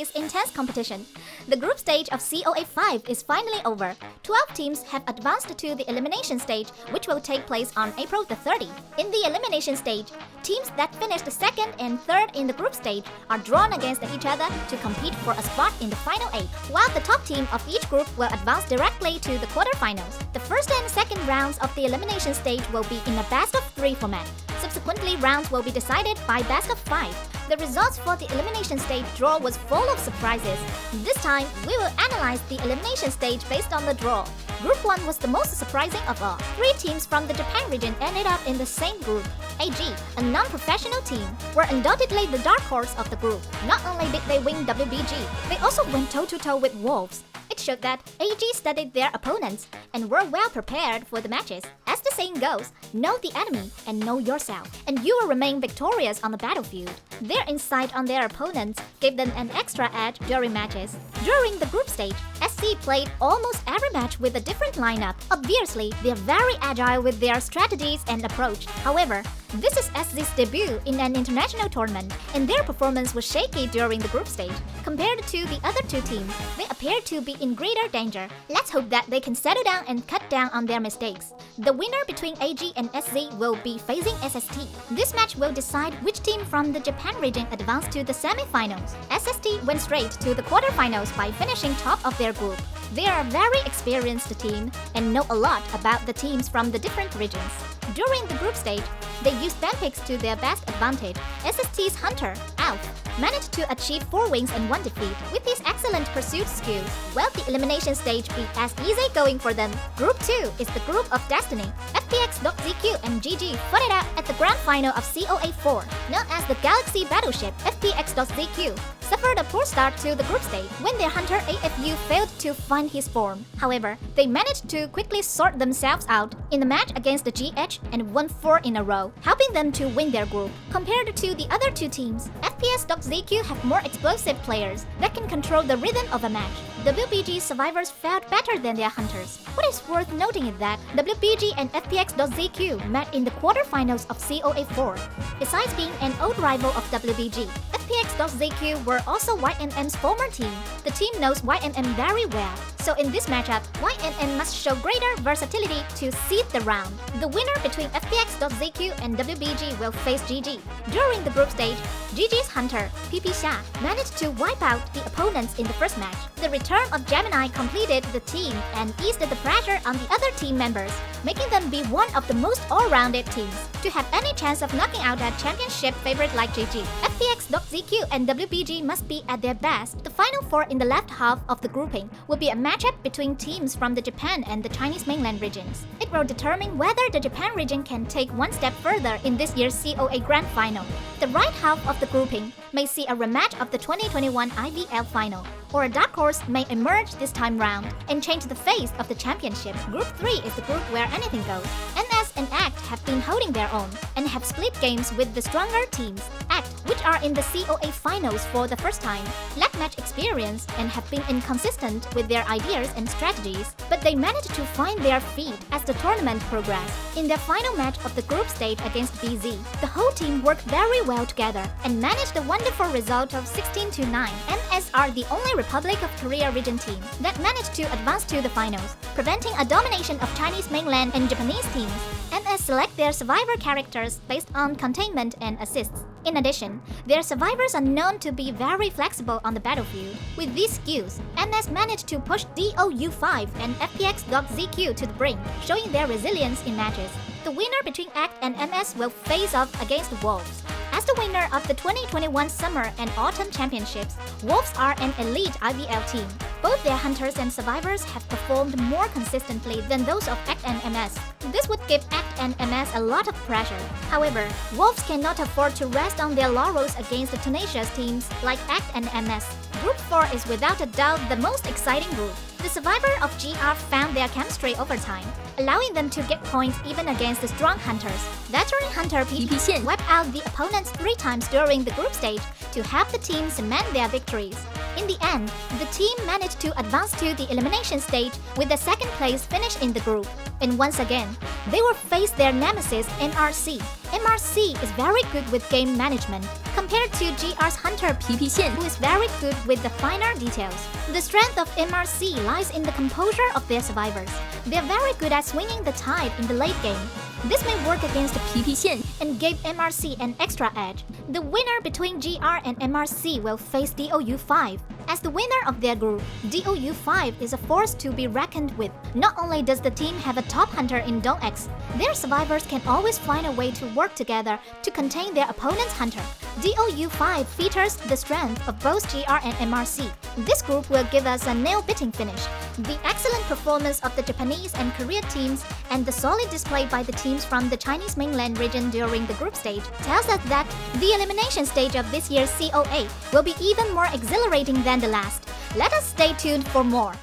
this intense competition. The group stage of COAV is finally over. 12 teams have advanced to the elimination stage, which will take place on April the 30th. In the elimination stage, teams that finished second and third in the group stage are drawn against each other to compete for a spot in the final 8, while the top team of each group will advance directly to the quarterfinals. The first and second rounds of the elimination stage will be in a best-of-3 format. Subsequently, rounds will be decided by best-of-5. The results for the elimination stage draw was full of surprises. This time, we will analyze the elimination stage based on the draw. Group 1 was the most surprising of all. 3 teams from the Japan region ended up in the same group. AG, a non-professional team, were undoubtedly the dark horse of the group. Not only did they win WBG, they also went toe-to-toe with Wolves. It showed that AG studied their opponents and were well prepared for the matches. As the saying goes, know the enemy and know yourself, and you will remain victorious on the battlefield. Their insight on their opponents gave them an extra edge during matches. During the group stage, SC played almost every match with a different lineup. Obviously, they are very agile with their strategies and approach. However, this is SC's debut in an international tournament, and their performance was shaky during the group stage. Compared to the other 2 teams, they appear to be in greater danger. Let's hope that they can settle down and cut down on their mistakes. The winner between AG and SC will be facing SST. This match will decide which team from the Japan region advanced to the semi-finals. SST went straight to the quarterfinals by finishing top of their group. They are a very experienced team and know a lot about the teams from the different regions. During the group stage, they used band picks to their best advantage. SST's Hunter, Alf, managed to achieve 4 wins and 1 defeat with his excellent pursuit skills. Will the elimination stage be as easy going for them? Group 2 is the group of destiny. FPX.ZQ and GG fought it out at the grand final of COA4. Known as the Galaxy Battleship, FPX.ZQ suffered a poor start to the group stage when their hunter AFU failed to find his form. However, they managed to quickly sort themselves out in the match against the GH and won 4 in a row, helping them to win their group. Compared to the other 2 teams, FPS.ZQ have more explosive players that can control the rhythm of a match. WBG survivors fared better than their hunters. What is worth noting is that WBG and FPX.ZQ met in the quarterfinals of COA4. Besides being an old rival of WBG, FPX.ZQ were also YNM's former team. The team knows YNM very well, so in this matchup, YNM must show greater versatility to seed the round. The winner between FPX.ZQ and WBG will face GG. During the group stage, GG's hunter, PP Xia, managed to wipe out the opponents in the first match. The return of Gemini completed the team and eased the pressure on the other team members, making them be one of the most all-rounded teams. To have any chance of knocking out a championship favorite like GG, FPX.ZQ and WBG must be at their best. The final 4 in the left half of the grouping will be a matchup between teams from the Japan and the Chinese mainland regions. It will determine whether the Japan region can take one step further in this year's COA Grand Final. The right half of the grouping may see a rematch of the 2021 IVL Final, or a dark horse may emerge this time round and change the face of the championship. Group 3 is the group where anything goes. NS and ACT have been holding their own and have split games with the stronger teams. ACT, which are in the COA finals for the first time, lack match experience and have been inconsistent with their ideas and strategies, but they managed to find their feet as the tournament progressed. In their final match of the group stage against BZ, the whole team worked very well together and managed a wonderful result of 16-9. NS are the only Republic of Korea region team that managed to advance to the finals, preventing a domination of Chinese mainland and Japanese teams. NS select their survivor characters based on containment and assists. In addition, their survivors are known to be very flexible on the battlefield. With these skills, NS managed to push DOU5 and FPX.ZQ to the brink, showing their resilience in matches. The winner between ACT and NS will face off against Wolves. As the winner of the 2021 Summer and Autumn Championships, Wolves are an elite IVL team. Both their hunters and survivors have performed more consistently than those of ACT and MS. This would give ACT and MS a lot of pressure. However, Wolves cannot afford to rest on their laurels against the tenacious teams like ACT and MS. Group 4 is without a doubt the most exciting group. The survivor of GR found their chemistry over time, allowing them to get points even against the strong hunters. Veteran hunter PP wiped out the opponents 3 times during the group stage to help the team cement their victories. In the end, the team managed to advance to the elimination stage with the second place finish in the group. And once again, they will face their nemesis MRC. MRC is very good with game management, compared to GR's Hunter 皮皮线 who is very good with the finer details. The strength of MRC lies in the composure of their survivors. They are very good at swinging the tide in the late game. This may work against 皮皮线 and gave MRC an extra edge. The winner between GR and MRC will face DOU5. As the winner of their group, DOU5 is a force to be reckoned with. Not only does the team have a top hunter in Dong X, their survivors can always find a way to work together to contain their opponent's hunter. DOU5 features the strength of both GR and MRC. This group will give us a nail-biting finish. The excellent performance of the Japanese and Korea teams and the solid display by the teams from the Chinese mainland region during the group stage tells us that the elimination stage of this year's COA will be even more exhilarating than the last. Let us stay tuned for more.